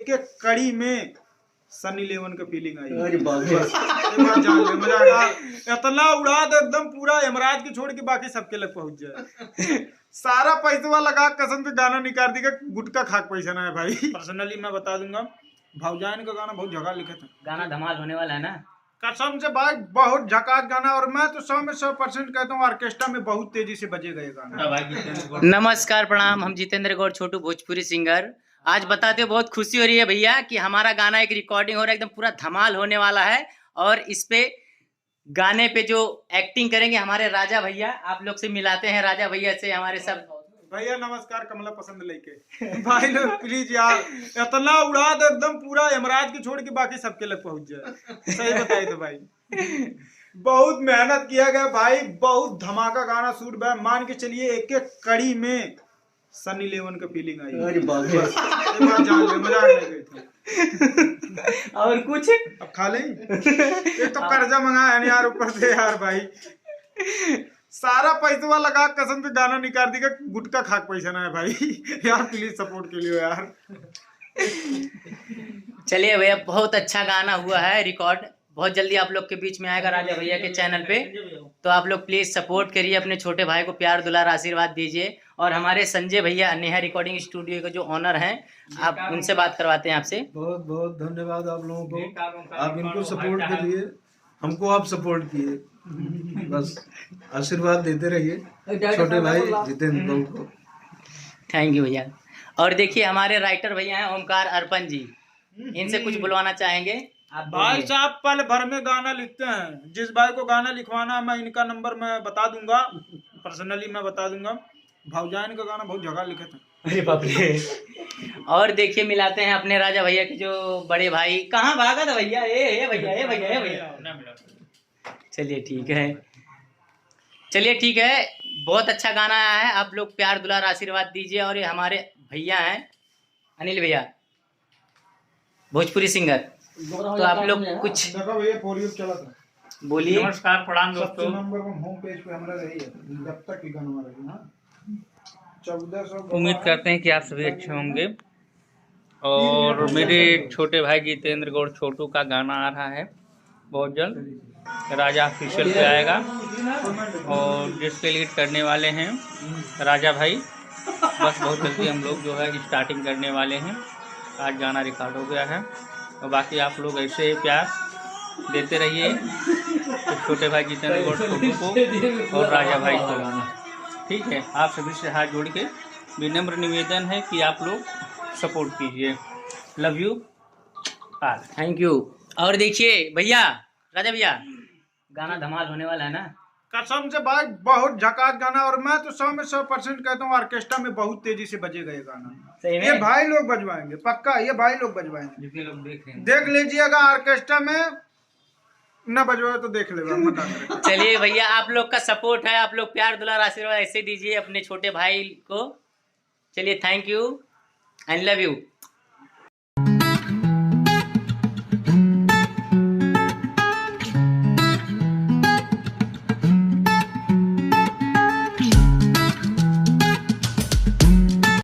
एक एक कड़ी में सनी लेवन का फीलिंग आई। अरे बाप रे। इतना उड़ा दे एकदम पूरा यमराज की छोड़ के बाकी सबके लग पहुंच जाए। सारा पैसा लगा कसम से गाना निकाल देगा, गुटका खाक पैसा ना है भाई। पर्सनली मैं बता दूंगा, भावजान का गाना बहुत जगह लिखा था, गाना धमाल होने वाला है ना कसम से भाई, बहुत झकास गाना। और मैं तो 100 में 100% कहता हूँ ऑर्केस्ट्रा में बहुत तेजी से बजेगा ये गाना। नमस्कार प्रणाम, हम जितेंद्र गौड़ छोटू भोजपुरी सिंगर। आज बताते हो बहुत खुशी हो रही है भैया कि हमारा गाना एक रिकॉर्डिंग हो रहा है, एकदम पूरा धमाल होने वाला है। और इस पे गाने पे जो एक्टिंग करेंगे हमारे राजा भैया, आप लोग से मिलाते हैं राजा भैया से। हमारे सब भैया नमस्कार, कमला पसंद लेके भाई लोग प्लीज यार, इतना उड़ा दो एकदम पूरा यमराज की छोड़ के बाकी सबके लग पहुंच जाए। सही बताई तो भाई, बहुत मेहनत किया गया भाई, बहुत धमाका गाना शूट भाई। मान के चलिए एक एक कड़ी में सनी लेवन का फीलिंग आई। अरे बाप रे। मजाक नहीं गई थी। और कुछ अब खा लें, एक तो कर्जा मंगाया है यार ऊपर से यार भाई। सारा पैसा लगा कसम से गाना निकाल देगा, गुटका खाक पैसा ना है भाई। यार प्लीज सपोर्ट के लिए यार। चलिए भैया, बहुत अच्छा गाना हुआ है रिकॉर्ड, बहुत जल्दी आप लोग के बीच में आएगा राजा भैया के चैनल पे। तो आप लोग प्लीज सपोर्ट करिए, अपने छोटे भाई को प्यार दुलार आशीर्वाद दीजिए। और हमारे संजय भैया नेहा रिकॉर्डिंग स्टूडियो के जो ऑनर हैं, आप उनसे बात करवाते हैं आपसे। बहुत बहुत धन्यवाद आप लोगों को, आप इनको सपोर्ट के लिए, हमको आप सपोर्ट किए, बस आशीर्वाद देते रहिए छोटे भाई जितेंद्र को। थैंक यू भैया। और देखिए हमारे राइटर भैया हैं ओमकार अर्पण जी, इनसे कुछ बुलवाना चाहेंगे आप? भाई साहब पल भर में गाना लिखते हैं, जिस भाई को गाना लिखवाना मैं इनका नंबर मैं बता दूंगा, पर्सनली मैं बता दूंगा। भावजान का गाना बहुत जगह लिखा था। अरे बाप रे। और देखिए मिलाते हैं अपने राजा भैया के जो बड़े भाई। कहाँ भागा था भैया? ए भैया, ए भैया, ए भैया। चलिए ठीक है, चलिए ठीक है, बहुत अच्छा गाना आया है, आप लोग प्यार दुलार आशीर्वाद दीजिए। और ये हमारे भैया हैं अनिल भैया, भोजपुरी सिंगर। तो आप लोग कुछ चला था, बोलिए। नमस्कार प्रणाम दोस्तों। नंबर होम पेज पे हमारा रही है, जब तक की गाना रही है 1400। उम्मीद करते हैं कि आप सभी अच्छे होंगे। और मेरे छोटे भाई जितेंद्र गौड़ छोटू का गाना आ रहा है बहुत जल्द, राजा ऑफिशियल पे आएगा। और जिसके लीड करने वाले हैं राजा भाई, बस बहुत जल्दी हम लोग जो है स्टार्टिंग करने वाले हैं। आज गाना रिकॉर्ड हो गया है, और बाकी आप लोग ऐसे प्यार देते रहिए तो छोटे भाई जितेंद्र गौड़ छोटू को और राजा भाई को, ठीक है। आप सभी से हाथ जोड़ के विनम्र निवेदन है कि आप लोग सपोर्ट कीजिए। Love you all, thank you. और देखिए भैया, राजा भैया, गाना धमाल होने वाला है ना कसम से भाई, बहुत झकास गाना। और मैं तो 100 में 100% कहता हूँ ऑर्केस्ट्रा में बहुत तेजी से बजेगा ये गाना। सही में? ये भाई लोग बजवाएंगे पक्का, ये भाई लोग बजवाएंगे। जितने लोग देख रहे हैं देख लीजिएगा, ऑर्केस्ट्रा में न बजवाए तो देख लेगा मत। चलिए भैया, आप लोग का सपोर्ट है, आप लोग प्यार दुलार आशीर्वाद ऐसे दीजिए अपने छोटे भाई को। चलिए thank you and love you.